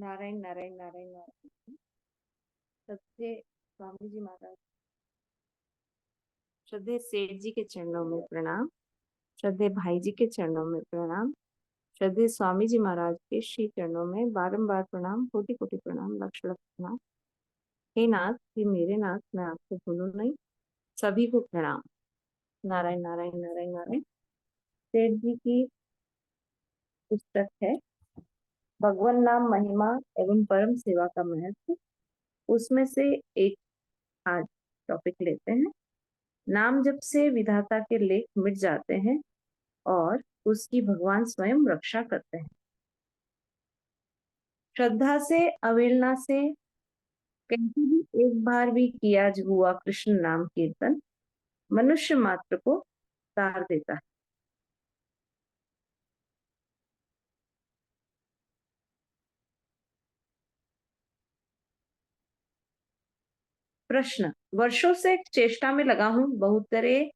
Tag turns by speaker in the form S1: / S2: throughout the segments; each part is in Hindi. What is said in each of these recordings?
S1: नारायण नारायण नारायण नारायण। श्रद्धे स्वामी जी महाराज, श्रद्धे सेठ जी के चरणों में प्रणाम। श्रद्धे भाई जी के चरणों में प्रणाम। श्रद्धे स्वामी जी महाराज के श्री चरणों में बारंबार प्रणाम, कोटि कोटि प्रणाम, लक्ष लक्ष प्रणाम। हे नाथ, हे मेरे नाथ, मैं आपको भूलूं नहीं। सभी को प्रणाम। नारायण नारायण नारायण नारायण। सेठ जी की पुस्तक है भगवान नाम महिमा एवं परम सेवा का महत्व। उसमें से एक आज टॉपिक लेते हैं। नाम जप से विधाता के लेख मिट जाते हैं और उसकी भगवान स्वयं रक्षा करते हैं। श्रद्धा से, अवहेलना से कहीं भी एक बार भी किया हुआ कृष्ण नाम कीर्तन मनुष्य मात्र को तार देता है। प्रश्न, वर्षों से चेष्टा में लगा हूं, बहुत तरह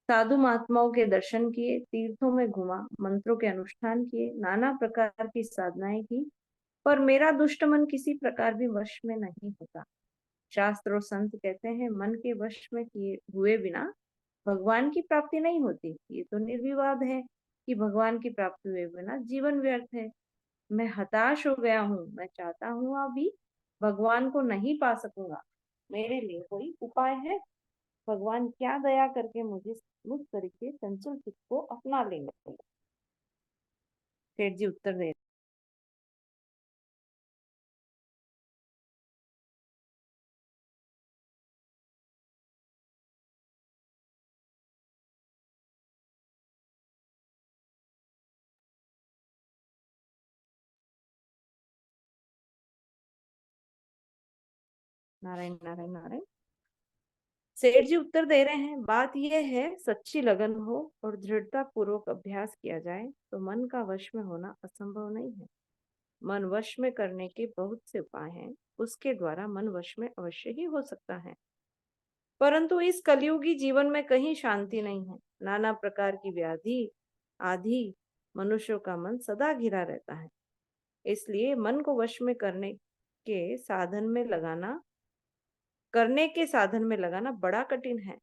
S1: साधु महात्माओं के दर्शन किए, तीर्थों में घुमा, मंत्रों के अनुष्ठान किए, नाना प्रकार की साधनाएं की, पर मेरा दुष्ट मन किसी प्रकार भी वश में नहीं होता। शास्त्र और संत कहते हैं मन के वश में किए हुए बिना भगवान की प्राप्ति नहीं होती। ये तो निर्विवाद है कि भगवान की प्राप्ति हुए बिना जीवन व्यर्थ है। मैं हताश हो गया हूँ, मैं चाहता हूँ अभी भगवान को नहीं पा सकूंगा। मेरे लिए कोई उपाय है? भगवान क्या दया करके मुझ तरीके चंचल चित्त को अपना लेंगे? सेठ जी उत्तर दे, नारायण नारायण नारायण। सेठ जी उत्तर दे रहे हैं, बात यह है सच्ची लगन हो और दृढ़ता पूर्वक अभ्यास किया जाए तो मन का वश में होना असंभव नहीं है। मन वश में करने के बहुत से उपाय हैं, उसके द्वारा मन वश में अवश्य ही हो सकता है। परंतु इस कलयुगी जीवन में कहीं शांति नहीं है। नाना प्रकार की व्याधि आदि मनुष्यों का मन सदा घिरा रहता है। इसलिए मन को वश में के साधन में लगाना बड़ा कठिन है।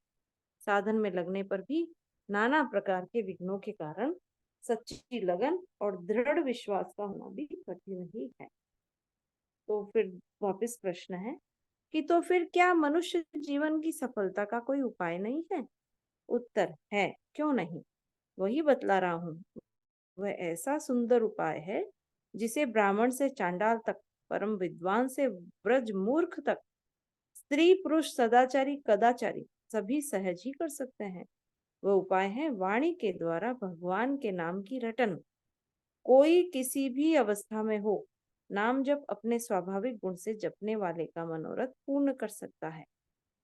S1: साधन में लगने पर भी नाना प्रकार के विघ्नों के कारण सच्ची लगन और दृढ़ विश्वास का होना भी कठिन ही है। तो फिर वापस प्रश्न है कि तो फिर क्या मनुष्य जीवन की सफलता का कोई उपाय नहीं है? उत्तर है, क्यों नहीं, वही बतला रहा हूँ। वह ऐसा सुंदर उपाय है जिसे ब्राह्मण से चांडाल तक, परम विद्वान से ब्रज मूर्ख तक, स्त्री पुरुष सदाचारी कदाचारी सभी सहज ही कर सकते हैं। वह उपाय है वाणी के द्वारा भगवान के नाम की रटन। कोई किसी भी अवस्था में हो, नाम जप अपने स्वाभाविक गुण से जपने वाले का मनोरथ पूर्ण कर सकता है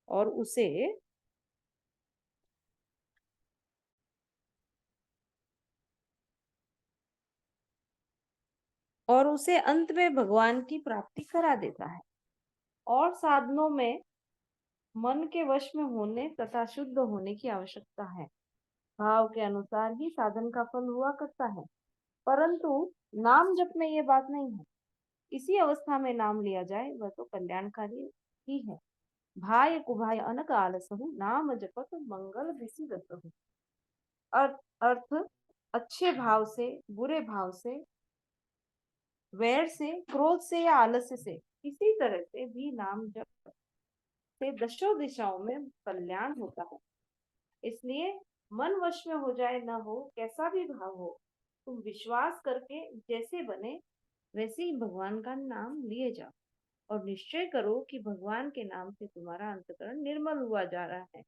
S1: और उसे अंत में भगवान की प्राप्ति करा देता है। और साधनों में मन के वश में होने तथा शुद्ध होने की आवश्यकता है। भाव के अनुसार ही साधन का फल हुआ करता है, परंतु नाम जप में ये बात नहीं है। इसी अवस्था में नाम लिया जाए वह तो कल्याणकारी ही है। भाय कुभाय अनक आलसहु, नाम जपत मंगल विसिगतहु। अर्थ अच्छे भाव से, बुरे भाव से, वैर से, क्रोध से या आलस्य से किसी तरह से भी नाम जप से दशों दिशाओं में कल्याण होता है। इसलिए मन वश में हो जाए न हो, कैसा भी भाव हो, तुम विश्वास करके जैसे बने वैसे ही भगवान का नाम लिए जाओ और निश्चय करो कि भगवान के नाम से तुम्हारा अंतकरण निर्मल हुआ जा रहा है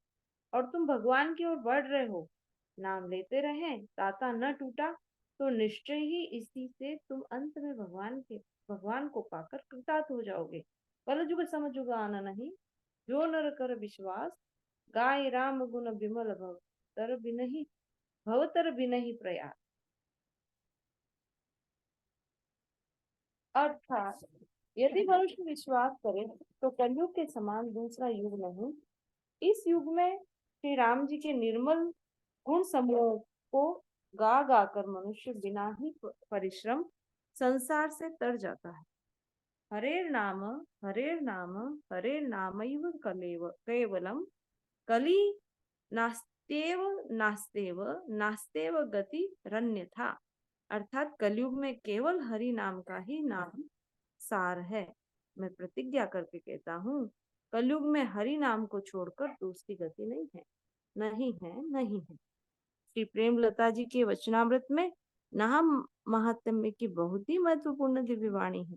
S1: और तुम भगवान की ओर बढ़ रहे हो। नाम लेते रहे, ताता न टूटा, तो निश्चय ही इसी से तुम अंत में भगवान को पाकर कृतार्थ हो जाओगे। कल जुग समझुग आना नहीं, जो नर कर विश्वास, गाय राम गुण विमल भवतर बिनहि प्रयास। अर्थात यदि मनुष्य विश्वास करे तो कलयुग के समान दूसरा युग नहीं। इस युग में श्री राम जी के निर्मल गुण समूह को गा गा कर मनुष्य बिना ही परिश्रम संसार से तर जाता है। हरेर्नाम हरेर्नाम हरेर्नामैव केवलम कली नास्तेव नास्तेव नास्तेव गति रन्यथा। अर्थात कलयुग में केवल हरि नाम का ही नाम सार है। मैं प्रतिज्ञा करके कहता हूँ, कलयुग में हरि नाम को छोड़कर दूसरी गति नहीं है, नहीं है, नहीं है। श्री प्रेमलता जी के वचनामृत में नाम महात्म्य की बहुत ही महत्वपूर्ण दिव्य वाणी है।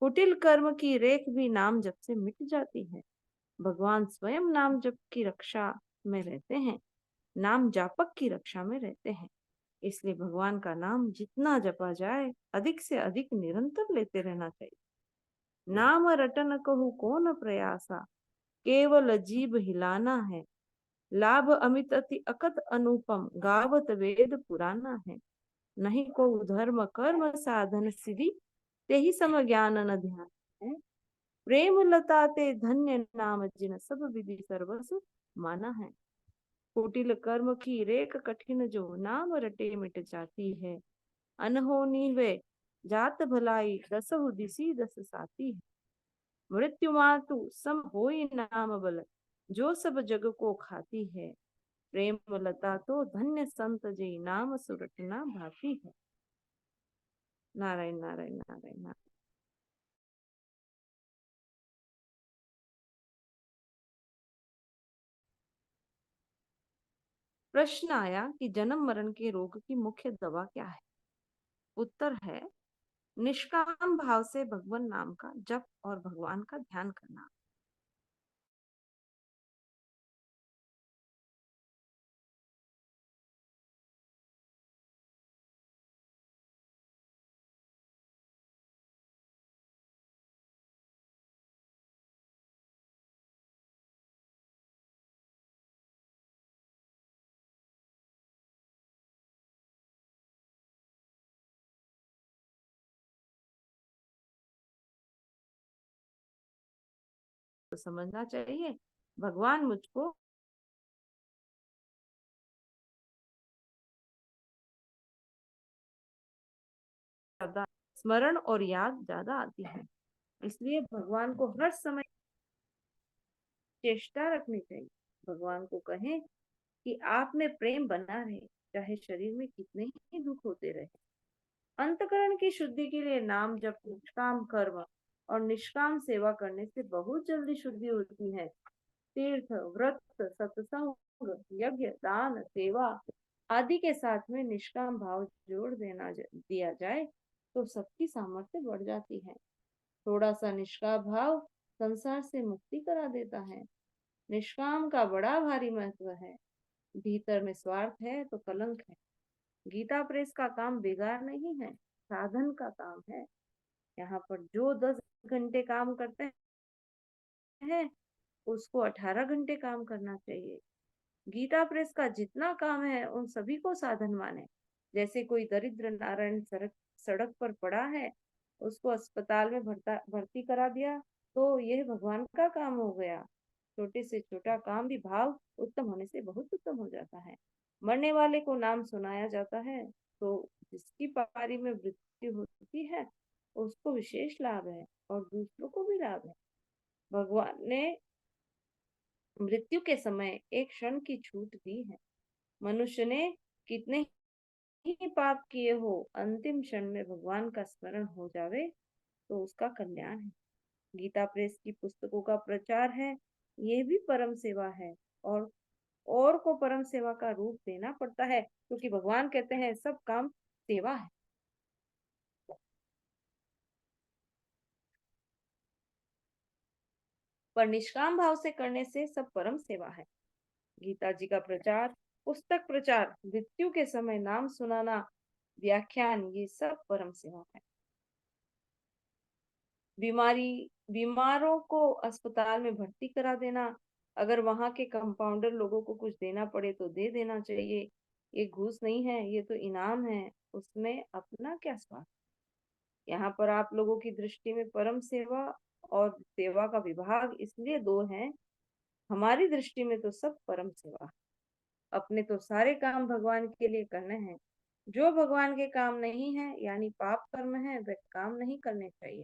S1: कुटिल कर्म की रेख भी नाम जप से मिट जाती है। भगवान स्वयं नाम जप की रक्षा में रहते हैं, नाम जापक की रक्षा में रहते हैं। इसलिए भगवान का नाम जितना जपा जाए अधिक से अधिक निरंतर लेते रहना चाहिए। नाम रटन कहू कौन प्रयासा, केवल जीभ हिलाना है। लाभ अमित अति अकत अनुपम, गावत वेद पुराना है। नहीं को धर्म कर्म साधन सिद्धि, ते ही सम ज्ञान न ध्यान है। प्रेम लता ते धन्य नाम जिन, सब विधि सर्वस माना है। कुटिल कर्म की रेख कठिन जो, नाम रटे मिट जाती है। अनहोनी वे जात भलाई, दसहु दिसी दस साथी है। मृत्यु मातु सम होई नाम बल, जो सब जग को खाती है। प्रेम लता तो धन्य संत जी, नाम सुरटना भाती है। नारायण नारायण नारायण नारायण। प्रश्न आया कि जन्म मरण के रोग की मुख्य दवा क्या है। उत्तर है निष्काम भाव से भगवान नाम का जप और भगवान का ध्यान करना। तो समझना चाहिए भगवान मुझको ज्यादा स्मरण और याद ज्यादा आती है। इसलिए भगवान को हर समय चेष्टा रखनी चाहिए। भगवान को कहें कि आप में प्रेम बना रहे, चाहे शरीर में कितने ही दुख होते रहे। अंतकरण की शुद्धि के लिए नाम जप, निष्काम कर्म और निष्काम सेवा करने से बहुत जल्दी शुद्धि होती है। तीर्थ व्रत सत्संग यज्ञ दान सेवा आदि के साथ में निष्काम भाव जोड़ दिया जाए तो सबकी सामर्थ्य बढ़ जाती है। थोड़ा सा निष्काम भाव संसार से मुक्ति करा देता है। निष्काम का बड़ा भारी महत्व है। भीतर में स्वार्थ है तो कलंक है। गीता प्रेस का काम बेकार नहीं है, साधन का काम है। यहाँ पर जो 10 घंटे काम करते हैं उसको 18 घंटे काम करना चाहिए। गीता प्रेस का जितना काम है उन सभी को साधन माने। जैसे कोई दरिद्र नारायण सड़क सड़क पर पड़ा है, उसको अस्पताल में भर्ती करा दिया, तो यह भगवान का काम हो गया। छोटे से छोटा काम भी भाव उत्तम होने से बहुत उत्तम हो जाता है। मरने वाले को नाम सुनाया जाता है तो जिसकी पारी में मृत्यु होती है उसको विशेष लाभ है और दूसरों को भी लाभ है। भगवान ने मृत्यु के समय एक क्षण की छूट दी है। मनुष्य ने कितने ही पाप किए हो, अंतिम क्षण में भगवान का स्मरण हो जावे तो उसका कल्याण है। गीता प्रेस की पुस्तकों का प्रचार है, ये भी परम सेवा है। और को परम सेवा का रूप देना पड़ता है, क्योंकि भगवान कहते हैं सब काम सेवा है। पर निष्काम भाव से करने से सब परम सेवा है। गीता जी का प्रचार, पुस्तक प्रचार, मृत्यु के समय नाम सुनाना, व्याख्यान, ये सब परम सेवा है। बीमारों को अस्पताल में भर्ती करा देना, अगर वहां के कंपाउंडर लोगों को कुछ देना पड़े तो दे देना चाहिए। ये घूस नहीं है, ये तो इनाम है, उसमें अपना क्या स्वार्थ। यहाँ पर आप लोगों की दृष्टि में परम सेवा और सेवा का विभाग इसलिए दो हैं। हमारी दृष्टि में तो सब परम सेवा। अपने तो सारे काम भगवान के लिए करने हैं। जो भगवान के काम नहीं है यानी पाप कर्म है, वे काम नहीं करने चाहिए।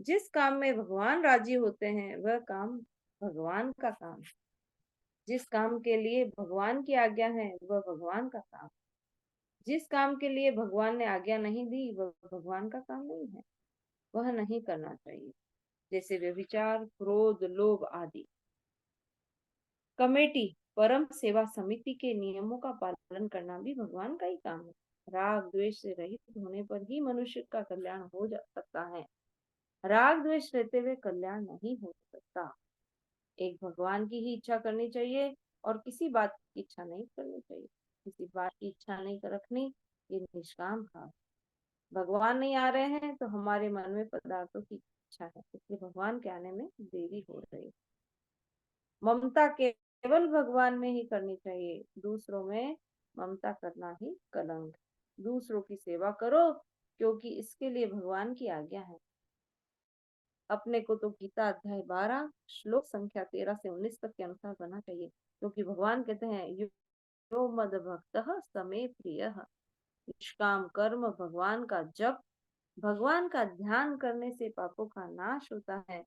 S1: जिस काम में भगवान राजी होते हैं वह काम भगवान का काम है। जिस काम के लिए भगवान की आज्ञा है वह भगवान का काम। जिस काम के लिए भगवान ने आज्ञा नहीं दी वह भगवान का काम नहीं है, वह नहीं करना चाहिए। जैसे व्यभिचार, क्रोध, लोभ आदि। कमेटी, परम सेवा समिति के नियमों का पालन करना भी भगवान का ही काम है। राग द्वेष से रहित होने पर ही मनुष्य का कल्याण हो जा सकता है। राग द्वेष रहते हुए कल्याण नहीं हो सकता। एक भगवान की ही इच्छा करनी चाहिए और किसी बात की इच्छा नहीं करनी चाहिए। किसी बात की इच्छा नहीं रखनी, ये निष्काम भाव। भगवान नहीं आ रहे हैं तो हमारे मन में पदार्थों की इच्छा है, इसलिए भगवान के आने में देरी हो रही है। ममता केवल भगवान में ही करनी चाहिए, दूसरों में ममता करना ही कलंक। दूसरों की सेवा करो क्योंकि इसके लिए भगवान की आज्ञा है। अपने को तो गीता अध्याय 12 श्लोक संख्या 13 से 19 तक के अनुसार करना चाहिए, क्योंकि भगवान कहते हैं यो मद भक्त समे प्रिय। निष्काम कर्म, भगवान का जप, भगवान का ध्यान करने से पापों का नाश होता है।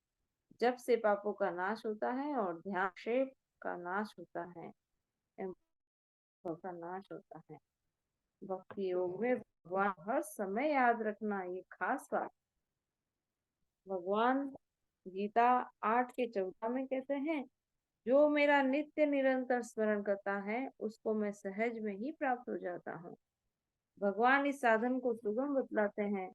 S1: जप से पापों का नाश होता है और ध्यान से का नाश होता है, का नाश होता है। भक्ति योग में भगवान हर समय याद रखना, ये खास बात। भगवान गीता 8 के 14 में कहते हैं, जो मेरा नित्य निरंतर स्मरण करता है उसको मैं सहज में ही प्राप्त हो जाता हूँ। भगवान इस साधन को सुगम बतलाते हैं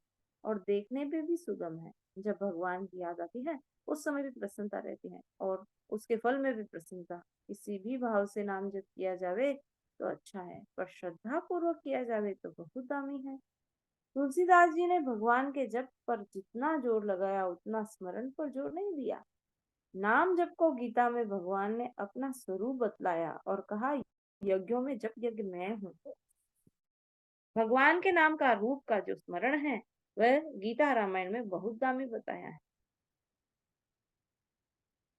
S1: और देखने में भी सुगम है। जब भगवान की याद आती है उस समय भी प्रसन्नता रहती है और उसके फल में भी प्रसन्नता। किसी भी भाव से नाम जप किया जावे तो अच्छा है, पर श्रद्धा पूर्वक किया जावे तो बहुत दामी है। तुलसीदास जी ने भगवान के जप पर जितना जोर लगाया उतना स्मरण पर जोर नहीं दिया। नाम जप को गीता में भगवान ने अपना स्वरूप बतलाया और कहा, यज्ञों में जप यज्ञ मैं हूँ। भगवान के नाम का रूप का जो स्मरण है वह गीता रामायण में बहुत दामी बताया है।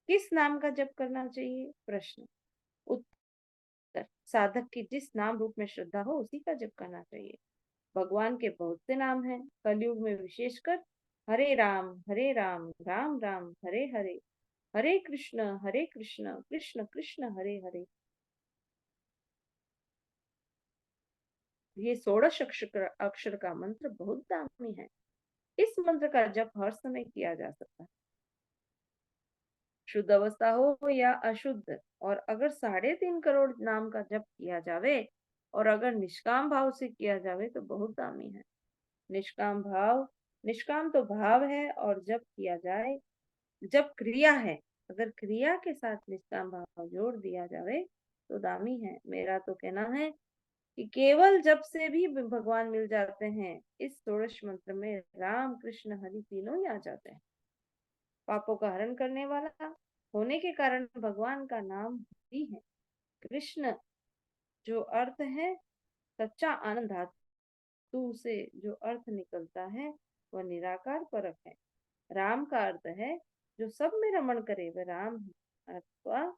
S1: किस नाम का जप करना चाहिए? प्रश्न। उत्तर, साधक की जिस नाम रूप में श्रद्धा हो उसी का जप करना चाहिए। भगवान के बहुत से नाम हैं, कलयुग में विशेषकर हरे राम राम राम हरे हरे, हरे कृष्ण कृष्ण कृष्ण हरे हरे। ये 16 अक्षर का मंत्र बहुत दामी है। इस मंत्र का जप हर समय किया जा सकता है, शुद्ध अवस्था हो या अशुद्ध। और अगर 3.5 करोड़ नाम का जप किया जावे और अगर निष्काम भाव से किया जावे तो बहुत दामी है। निष्काम भाव, निष्काम तो भाव है और जब किया जाए, जब क्रिया है, अगर क्रिया के साथ निष्काम भाव जोड़ दिया जावे तो दामी है। मेरा तो कहना है कि केवल जब से भी भगवान मिल जाते हैं। इस षोडश मंत्र में राम कृष्ण हरि तीनों ही आ जाते हैं। पापों का हरण करने वाला होने के कारण भगवान का नाम ही है। कृष्ण जो अर्थ है सच्चा आनंद, धातु से जो अर्थ निकलता है वह निराकार परक है। राम का अर्थ है जो सब में रमण करे वह राम है, अथवा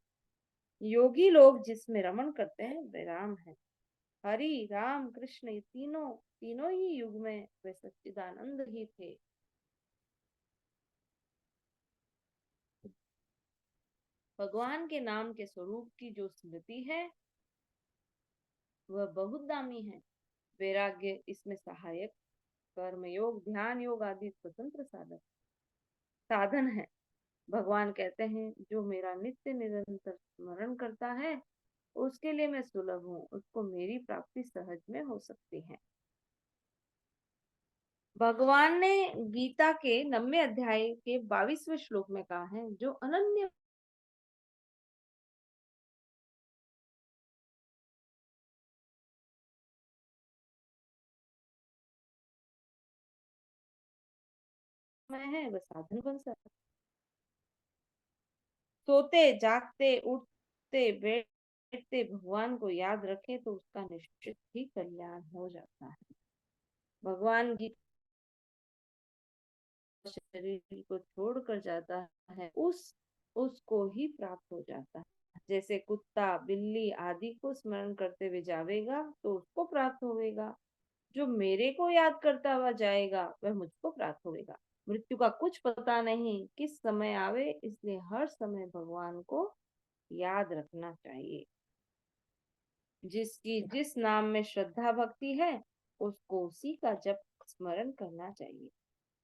S1: योगी लोग जिसमें रमण करते हैं वे राम है। हरि राम कृष्ण ये तीनों तीनों ही युग में वे सच्चिदानंद ही थे। भगवान के नाम के स्वरूप की जो स्मृति है वह बहुत दामी है। वैराग्य इसमें सहायक, कर्म योग, ध्यान योग आदि स्वतंत्र साधन है। भगवान कहते हैं, जो मेरा नित्य निरंतर स्मरण करता है उसके लिए मैं सुलभ हूँ, उसको मेरी प्राप्ति सहज में हो सकती है। भगवान ने गीता के 90 अध्याय के 22वें श्लोक में कहा है, जो अनन्य में है वह साधन बन सकता है। सोते जागते उठते बैठते भगवान को याद रखे तो उसका निश्चित ही कल्याण हो जाता है। भगवान गीता शरीर को छोड़कर जाता है उसको ही प्राप्त हो जाता है। जैसे कुत्ता बिल्ली आदि को स्मरण करते हुए जावेगा तो उसको प्राप्त होवेगा, जो मेरे को याद करता हुआ जाएगा वह मुझको प्राप्त होगा। मृत्यु का कुछ पता नहीं किस समय आवे, इसलिए हर समय भगवान को याद रखना चाहिए। जिसकी जिस नाम में श्रद्धा भक्ति है, उसको उसी का जप स्मरण करना चाहिए,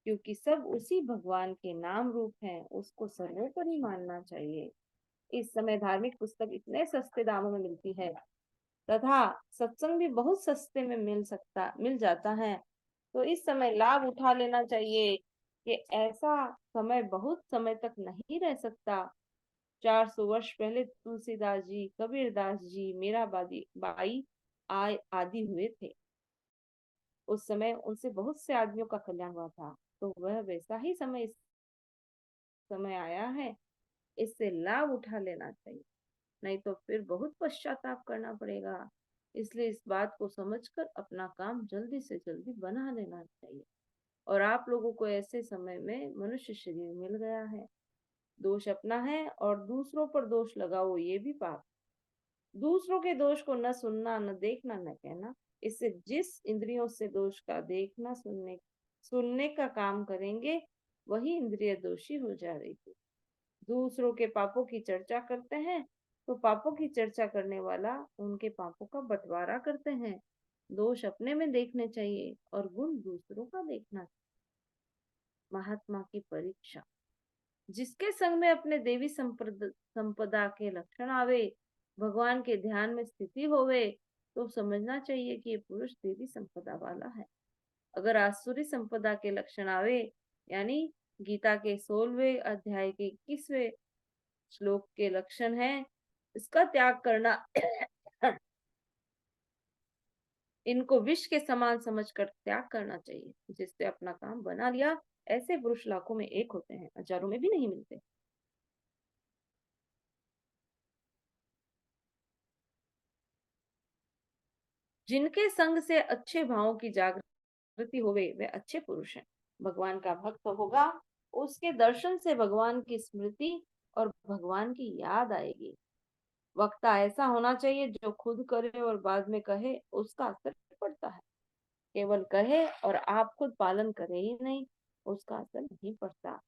S1: क्योंकि सब उसी भगवान के नाम रूप हैं, उसको सर्वोपरि मानना चाहिए। इस समय धार्मिक पुस्तक इतने सस्ते दामों में मिलती है, तथा सत्संग भी बहुत सस्ते में मिल जाता है। तो इस समय लाभ उठा लेना चाहिए कि ऐसा समय बहुत समय तक नहीं रह सकता। 400 वर्ष पहले तुलसीदास जी, कबीरदास जी, मीराबाई बाई आदि हुए थे। उस समय उनसे बहुत से आदमियों का कल्याण हुआ था। तो वह वैसा ही समय इस समय आया है, इससे लाभ उठा लेना चाहिए, नहीं तो फिर बहुत पश्चाताप करना पड़ेगा। इसलिए इस बात को समझकर अपना काम जल्दी से जल्दी बना लेना चाहिए। और आप लोगों को ऐसे समय में मनुष्य शरीर मिल गया है, दोष अपना है और दूसरों पर दोष लगाओ, ये भी पाप। दूसरों के दोष को न सुनना, न देखना, न कहना। इससे जिस इंद्रियों से दोष का देखना, सुनने सुनने का काम करेंगे, वही इंद्रिय दोषी हो जाएगी। दूसरों के पापों की चर्चा करते हैं, तो पापों की चर्चा करने वाला उनके पापों का बंटवारा करते हैं। दोष अपने में देखने चाहिए और गुण दूसरों का देखना चाहिए। महात्मा की परीक्षा। जिसके संग में अपने देवी संपदा के लक्षण आवे, भगवान के ध्यान में स्थिति होवे, तो समझना चाहिए कि ये पुरुष देवी संपदा वाला है। अगर आसुरी संपदा के लक्षण आवे, यानी गीता के 16वें अध्याय के 21वें श्लोक के लक्षण है, इसका त्याग करना इनको विष के समान समझकर त्याग करना चाहिए, जिससे अपना काम बना लिया। ऐसे पुरुष लाखों में एक होते हैं, हजारों में भी नहीं मिलते। जिनके संग से अच्छे भावों की जागृति होवे, वे अच्छे पुरुष हैं। भगवान का भक्त होगा, उसके दर्शन से भगवान की स्मृति और भगवान की याद आएगी। वक्ता ऐसा होना चाहिए जो खुद करे और बाद में कहे, उसका असर पड़ता है। केवल कहे और आप खुद पालन करे ही नहीं, उसका असर नहीं पड़ता।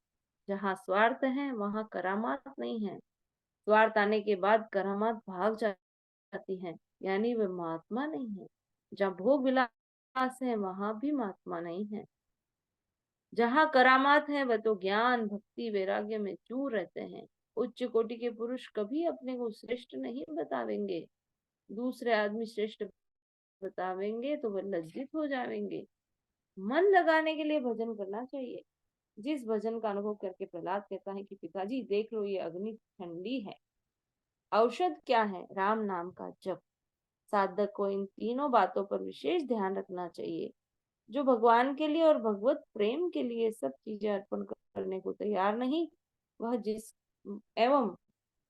S1: जहाँ स्वार्थ है, वहाँ करामात नहीं है। स्वार्थ आने के बाद करामात भाग जाती है, यानी वे महात्मा नहीं है। जहाँ भोग विलास है, वहां भी महात्मा नहीं है। जहाँ करामात है, वह तो ज्ञान भक्ति वैराग्य में चूर रहते हैं। उच्च कोटि के पुरुष कभी अपने को श्रेष्ठ नहीं बतावेंगे। दूसरे आदमी श्रेष्ठ बतावेंगे तो वह लज्जित हो जाएंगे। मन लगाने के लिए भजन करना चाहिए। जिस भजन का अनुभव करके प्रहलाद कहता है कि पिताजी देख लो, ये अग्नि ठंडी है। औषध क्या है? राम नाम का जप। साधक को इन तीनों बातों पर विशेष ध्यान रखना चाहिए। जो भगवान के लिए और भगवत प्रेम के लिए सब चीजें अर्पण करने को तैयार नहीं, वह एवं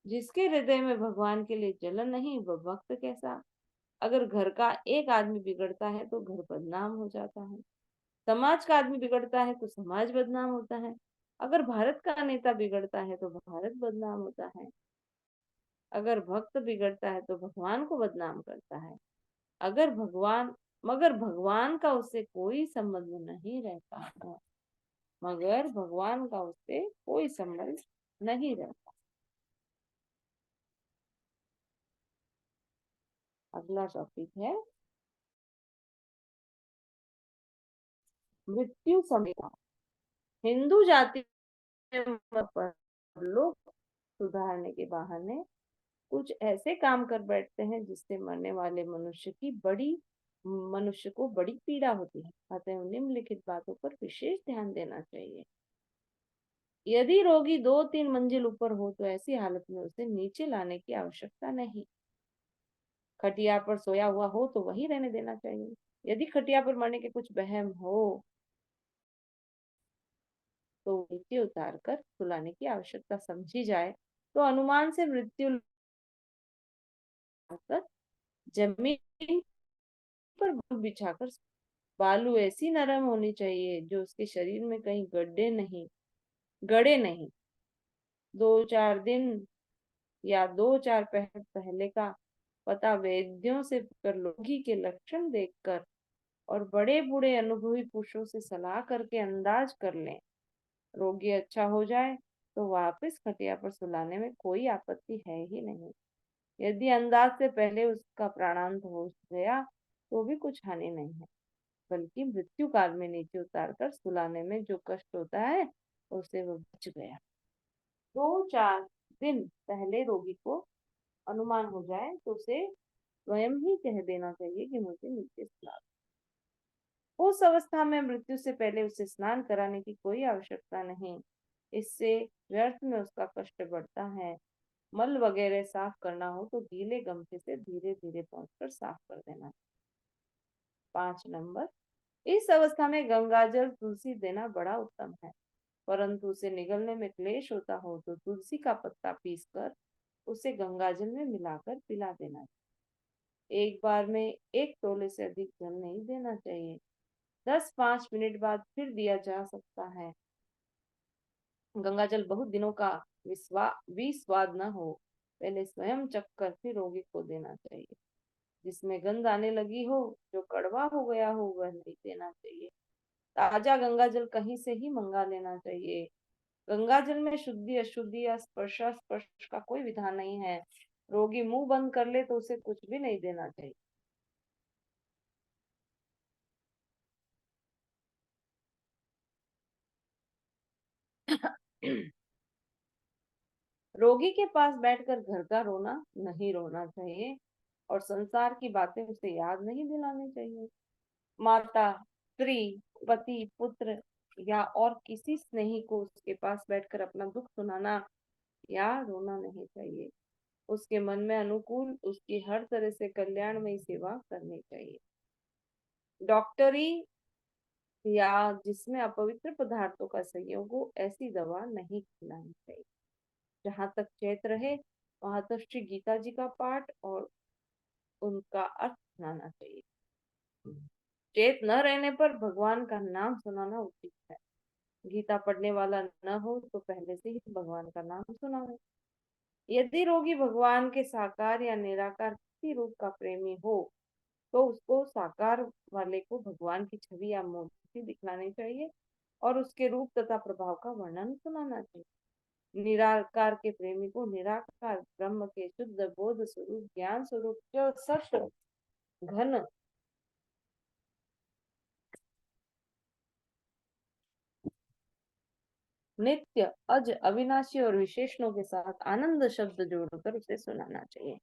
S1: जिसके हृदय में भगवान के लिए जलन नहीं, वह भक्त कैसा? अगर घर का एक आदमी बिगड़ता है तो घर बदनाम हो जाता है। समाज का आदमी बिगड़ता है तो समाज बदनाम होता है। अगर भारत का नेता बिगड़ता है तो भारत बदनाम होता है। अगर भक्त बिगड़ता है तो भगवान को बदनाम करता है। अगर भगवान मगर भगवान का उससे कोई संबंध नहीं रहता है। मगर भगवान का उससे कोई संबंध नहीं रहता। अगला टॉपिक है मृत्यु समय का। हिंदू जाति पर लोग सुधारने के बहाने कुछ ऐसे काम कर बैठते हैं जिससे मरने वाले मनुष्य को बड़ी पीड़ा होती है। अतः निम्नलिखित बातों पर विशेष ध्यान देना चाहिए। यदि रोगी 2-3 मंजिल ऊपर हो तो ऐसी हालत में उसे नीचे लाने की आवश्यकता नहीं। खटिया पर सोया हुआ हो तो वही रहने देना चाहिए। यदि खटिया पर मरने के कुछ वहम हो तो नीचे उतार कर सुलाने की आवश्यकता समझी जाए, तो अनुमान से मृत्यु लाकर जमीन पर बिछाकर, बालू ऐसी नरम होनी चाहिए जो उसके शरीर में कहीं गड़े नहीं। 2-4 दिन या 2-4 पहर पहले का पता वैद्यों से कर, रोगी के लक्षण देखकर और बड़े बूढ़े अनुभवी पुरुषों से सलाह करके अंदाज कर लें। रोगी अच्छा हो जाए तो वापस खटिया पर सुलाने में कोई आपत्ति है ही नहीं। यदि अंदाज से पहले उसका प्राणांत हो गया तो भी कुछ हानि नहीं है, बल्कि मृत्यु काल में नीचे उतारकर सुलाने में जो कष्ट होता है उससे वो बच गया। 2-4 दिन पहले रोगी को अनुमान हो जाए तो उसे स्वयं ही कह देना चाहिए कि मुझे नीचे सुला दो। उस अवस्था में मृत्यु से पहले उसे स्नान कराने की कोई आवश्यकता नहीं। इससे व्यर्थ में उसका कष्ट बढ़ता है। मल वगैरह साफ करना हो तो गीले गमछे से धीरे धीरे पहुंचकर साफ कर देना। 5 नंबर, इस अवस्था में गंगाजल तुलसी देना बड़ा उत्तम है, परंतु उसे निगलने में क्लेश होता हो तो तुलसी का पत्ता पीसकर उसे गंगाजल में मिलाकर पिला देना। एक बार में 1 तोले से अधिक जल नहीं देना चाहिए। 10-5 मिनट बाद फिर दिया जा सकता है। गंगाजल बहुत दिनों का विस्वाद न हो, पहले स्वयं चखकर फिर रोगी को देना चाहिए। जिसमें गंध आने लगी हो, जो कड़वा हो गया हो, वह नहीं देना चाहिए। ताजा गंगाजल कहीं से ही मंगा लेना चाहिए। गंगाजल में शुद्धि अशुद्धि या स्पर्श का कोई विधान नहीं है। रोगी मुंह बंद कर ले तो उसे कुछ भी नहीं देना चाहिए। रोगी के पास बैठकर घर का रोना नहीं रोना चाहिए और संसार की बातें उसे याद नहीं दिलानी चाहिए। माता, स्त्री, पति, पुत्र या और किसी स्नेही को उसके पास बैठकर अपना दुख सुनाना या रोना नहीं चाहिए। उसके मन में अनुकूल उसकी हर तरह से कल्याणमयी सेवा करनी चाहिए। डॉक्टरी या जिसमें अपवित्र पदार्थों का संयोग हो, ऐसी दवा नहीं खिलानी चाहिए। जहां तक चेत रहे वहां तक श्री गीता जी का पाठ और उनका अर्थ सुनाना चाहिए। चेत न रहने पर भगवान का नाम सुनाना उचित है। गीता पढ़ने वाला न हो तो पहले से ही भगवान का नाम सुनावे। यदि रोगी भगवान के साकार या निराकार किसी रूप का प्रेमी हो तो उसको साकार वाले को भगवान की छवि या मूर्ति दिखलानी चाहिए और उसके रूप तथा प्रभाव का वर्णन सुनाना चाहिए। निराकार के प्रेमी को निराकार ब्रह्म के शुद्ध बोध स्वरूप ज्ञान स्वरूप जो सत्य घन नित्य अज अविनाशी और विशेषणों के साथ आनंद शब्द जोड़कर उसे सुनाना चाहिए।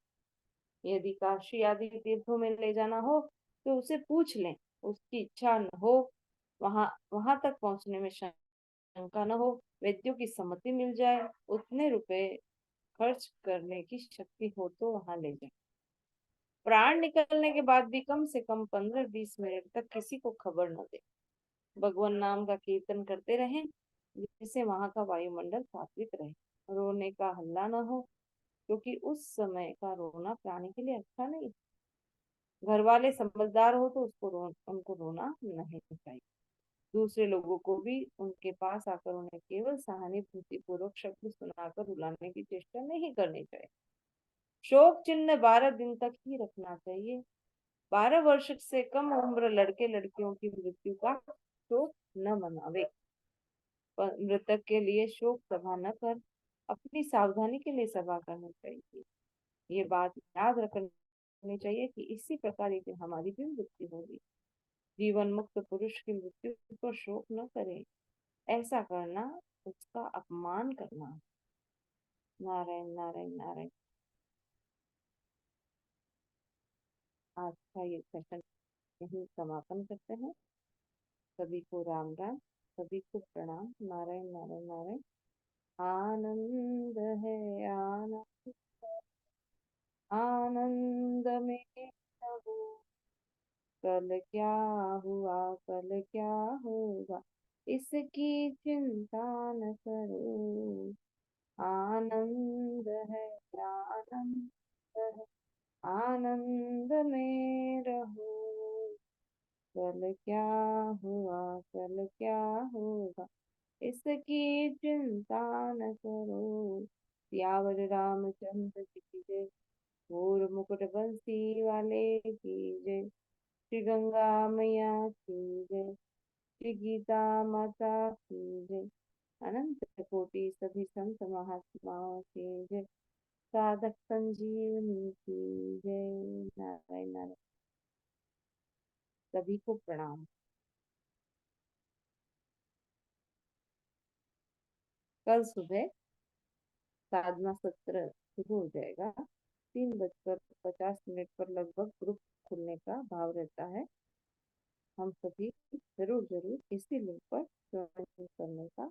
S1: यदि काशी आदि तीर्थों में ले जाना हो तो उसे पूछ लें। उसकी इच्छा न हो, वहां वहां तक पहुंचने में शंका न हो, वैद्यों की सम्मति मिल जाए, उतने रुपए खर्च करने की शक्ति हो तो वहां ले जाए। प्राण निकलने के बाद भी कम से कम 15-20 मिनट तक किसी को खबर न दे। भगवान नाम का कीर्तन करते रहें, जिससे वहां का वायुमंडल सात्विक रहे। रोने का हल्ला न हो, क्योंकि उस समय का रोना प्राणी के लिए अच्छा नहीं। घर वाले समझदार हो तो उनको रोना नहीं चाहिए। दूसरे लोगों को भी उनके पास आकर उन्हें केवल सहानुभूति पूर्वक शब्द सुनाकर रुलाने की चेष्टा नहीं करनी चाहिए। शोक चिन्ह 12 दिन तक ही रखना चाहिए। 12 वर्ष से कम उम्र लड़के लड़कियों की मृत्यु का शोक न मनावे। मृतक के लिए शोक सभा न कर अपनी सावधानी के लिए सभा करनी चाहिए। ये बात याद रखनी चाहिए कि इसी प्रकार एक दिन हमारी भी मृत्यु होगी। जीवन मुक्त पुरुष की मृत्यु पर शोक न करें। ऐसा करना उसका अपमान करना। नारायण नारायण नारायण। आज का ये सेशन यही समापन करते हैं। सभी को राम राम, सभी को प्रणाम। नारायण नारायण नारायण। आनंद है आनंद, आनंद में रहो। कल क्या हुआ, कल क्या होगा, इसकी चिंता न करो। आनंद है आनंद है, आनंद में रहो। कल क्या हुआ, कल क्या होगा, इसकी चिंता न करो। सियावर रामचंद्र जी की जय। मोर मुकुट बंसी वाले की जय। श्री गंगा मैया की जय। श्री गीता माता की जय। अनंत कोटि सभी संत महात्माओं के जय। साधक संजीवनी की जय। नारायण नारायण। सभी को प्रणाम। कल सुबह साधना सत्र शुरू हो जाएगा। 3:50 पर लगभग ग्रुप खुलने का भाव रहता है। हम सभी जरूर जरूर इसी लिंक पर ज्वाइन करने का